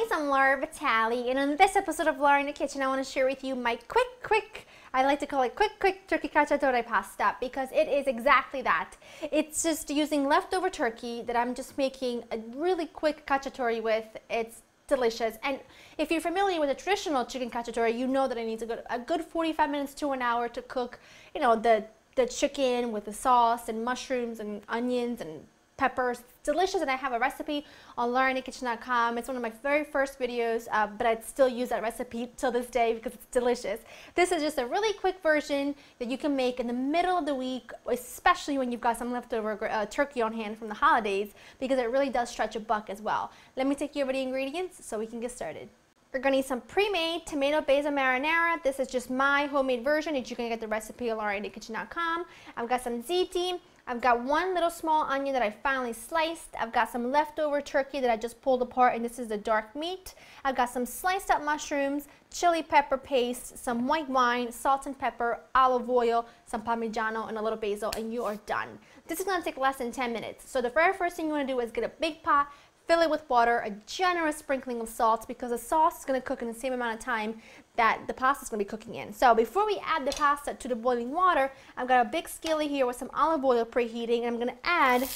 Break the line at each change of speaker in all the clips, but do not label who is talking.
guys, I'm Laura Vitale, and in this episode of Laura in the Kitchen, I want to share with you my quick, I like to call it quick turkey cacciatore pasta, because it is exactly that. It's just using leftover turkey that I'm just making a really quick cacciatore with. It's delicious, and if you're familiar with a traditional chicken cacciatore, you know that it needs a good 45 minutes to an hour to cook, you know, the chicken with the sauce and mushrooms and onions and peppers. It's delicious, and I have a recipe on laurinthekitchen.com. It's one of my very first videos, but I still use that recipe till this day because it's delicious. This is just a really quick version that you can make in the middle of the week, especially when you've got some leftover turkey on hand from the holidays, because it really does stretch a buck as well. Let me take you over the ingredients so we can get started. We're going to need some pre-made tomato basil marinara. This is just my homemade version. You can get the recipe at laurinthekitchen.com. I've got some ziti. I've got one little small onion that I finally sliced. I've got some leftover turkey that I just pulled apart, and this is the dark meat. I've got some sliced up mushrooms, chili pepper paste, some white wine, salt and pepper, olive oil, some parmigiano, and a little basil, and you are done. This is going to take less than 10 minutes. So the very first thing you want to do is get a big pot, fill it with water, a generous sprinkling of salt, because the sauce is going to cook in the same amount of time that the pasta is going to be cooking in. So before we add the pasta to the boiling water, I've got a big skillet here with some olive oil preheating, and I'm going to add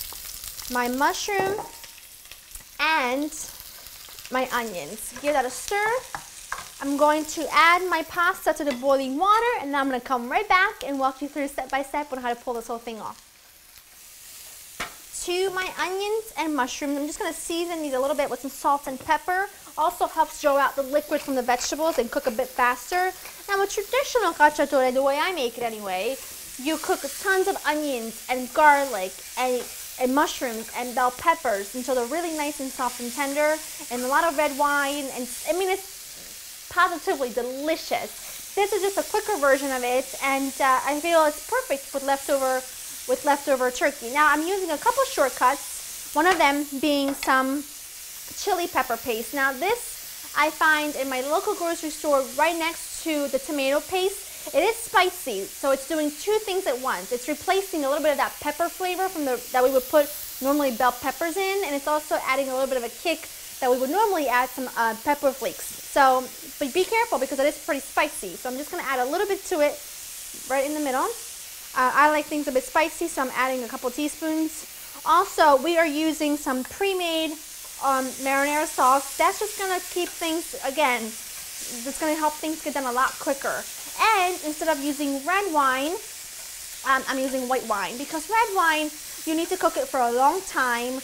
my mushroom and my onions. Give that a stir. I'm going to add my pasta to the boiling water, and then I'm going to come right back and walk you through step by step on how to pull this whole thing off. To my onions and mushrooms, I'm just going to season these a little bit with some salt and pepper. Also helps draw out the liquid from the vegetables and cook a bit faster. Now, with traditional cacciatore, the way I make it anyway, you cook tons of onions and garlic and mushrooms and bell peppers until they're really nice and soft and tender, and a lot of red wine, and I mean, it's positively delicious. This is just a quicker version of it, and I feel it's perfect with leftover turkey. Now, I'm using a couple shortcuts, one of them being some chili pepper paste. Now, this I find in my local grocery store right next to the tomato paste. It is spicy, so it's doing two things at once. It's replacing a little bit of that pepper flavor from that we would put normally bell peppers in, and it's also adding a little bit of a kick that we would normally add some pepper flakes. So, but be careful because it is pretty spicy. So I'm just going to add a little bit to it right in the middle. I like things a bit spicy, so I'm adding a couple teaspoons. Also, we are using some pre-made marinara sauce. That's just going to keep things, again, it's going to help things get done a lot quicker. And instead of using red wine, I'm using white wine, because red wine, you need to cook it for a long time,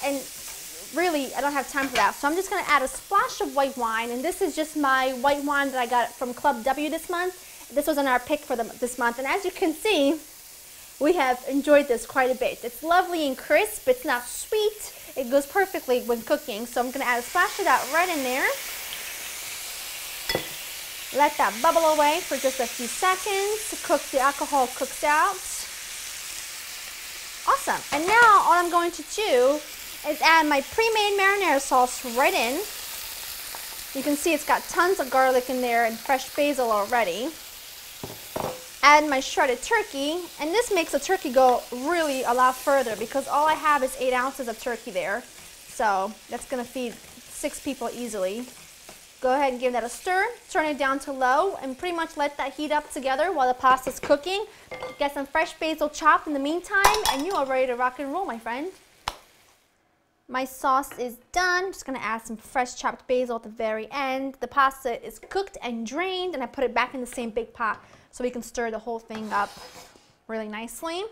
and really, I don't have time for that. So I'm just going to add a splash of white wine, and this is just my white wine that I got from Club W this month. This was on our pick for this month, and as you can see, we have enjoyed this quite a bit. It's lovely and crisp. It's not sweet. It goes perfectly when cooking. So I'm going to add a splash of that right in there. Let that bubble away for just a few seconds to cook. The alcohol cooks out. Awesome. And now all I'm going to do is add my pre-made marinara sauce right in. You can see it's got tons of garlic in there and fresh basil already. Add my shredded turkey, and this makes the turkey go really a lot further because all I have is 8 ounces of turkey there. So that's going to feed 6 people easily. Go ahead and give that a stir, turn it down to low, and pretty much let that heat up together while the pasta's cooking. Get some fresh basil chopped in the meantime, and you are ready to rock and roll, my friend. My sauce is done. Just going to add some fresh chopped basil at the very end. The pasta is cooked and drained, and I put it back in the same big pot so we can stir the whole thing up really nicely.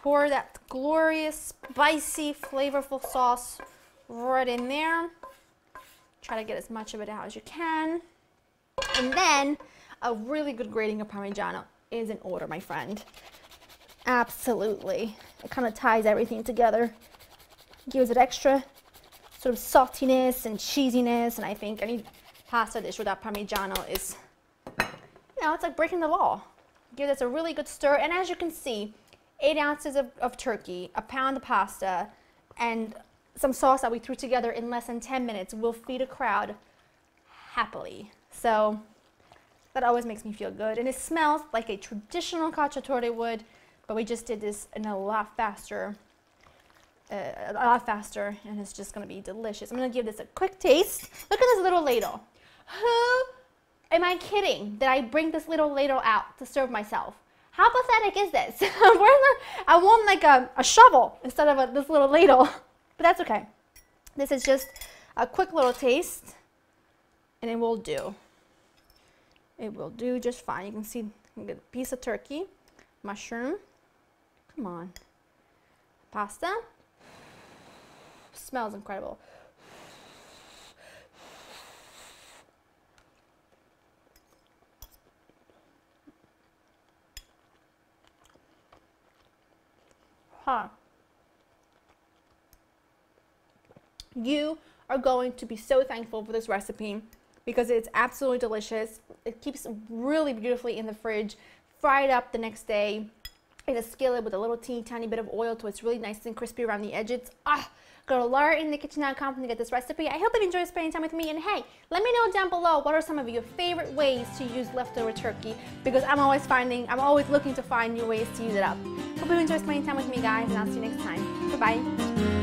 Pour that glorious, spicy, flavorful sauce right in there. Try to get as much of it out as you can. And then a really good grating of Parmigiano is in order, my friend. Absolutely. It kind of ties everything together. Gives it extra sort of saltiness and cheesiness, and I think any pasta dish without Parmigiano is, you know, it's like breaking the law. Give this a really good stir, and as you can see, 8 ounces of turkey, a pound of pasta, and some sauce that we threw together in less than 10 minutes will feed a crowd happily. So that always makes me feel good, and it smells like a traditional cacciatore would, but we just did this in a lot faster a lot faster, and it's just gonna be delicious. I'm gonna give this a quick taste. Look at this little ladle. Who am I kidding that I bring this little ladle out to serve myself? How pathetic is this? I want like a shovel instead of this little ladle, but that's okay. This is just a quick little taste, and it will do. It will do just fine. You can see a piece of turkey, mushroom, come on, pasta. Smells incredible. Huh. You are going to be so thankful for this recipe because it's absolutely delicious. It keeps really beautifully in the fridge. Fry it up the next day in a skillet with a little teeny tiny bit of oil so it's really nice and crispy around the edges. Go to laurainthekitchen.com to get this recipe. I hope you enjoy spending time with me, and hey, let me know down below what are some of your favorite ways to use leftover turkey, because I'm always looking to find new ways to use it up. Hope you enjoy spending time with me, guys, and I'll see you next time. Bye-bye.